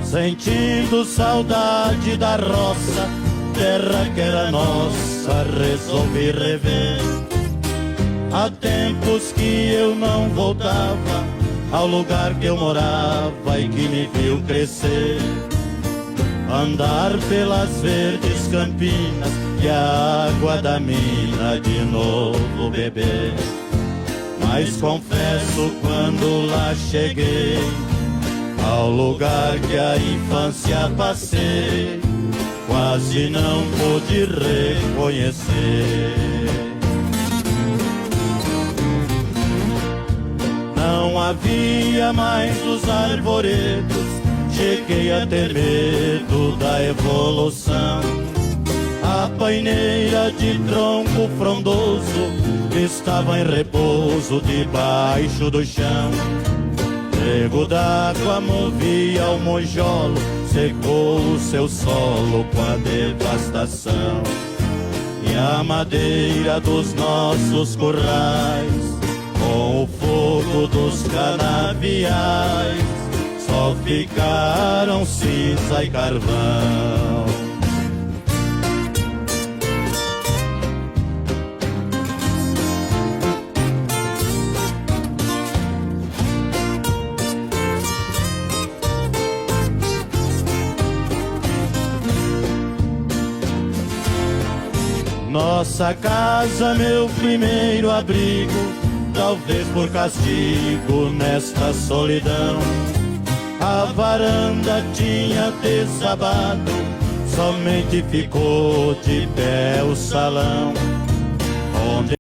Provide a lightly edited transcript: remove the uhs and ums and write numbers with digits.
Sentindo saudade da roça, terra que era nossa, resolvi rever. Há tempos que eu não voltava ao lugar que eu morava e que me viu crescer. Andar pelas verdes campinas e a água da mina de novo beber. Mas confesso, quando lá cheguei ao lugar que a infância passei, quase não pude reconhecer. Não havia mais os arvoredos, cheguei a ter medo da evolução. A paineira de tronco frondoso estava em repouso debaixo do chão. Rego d'água movia o monjolo, secou o seu solo com a devastação. E a madeira dos nossos currais, com o fogo dos canaviais, só ficaram cinza e carvão. Nossa casa, meu primeiro abrigo, talvez por castigo nesta solidão. A varanda tinha desabado, somente ficou de pé o salão, onde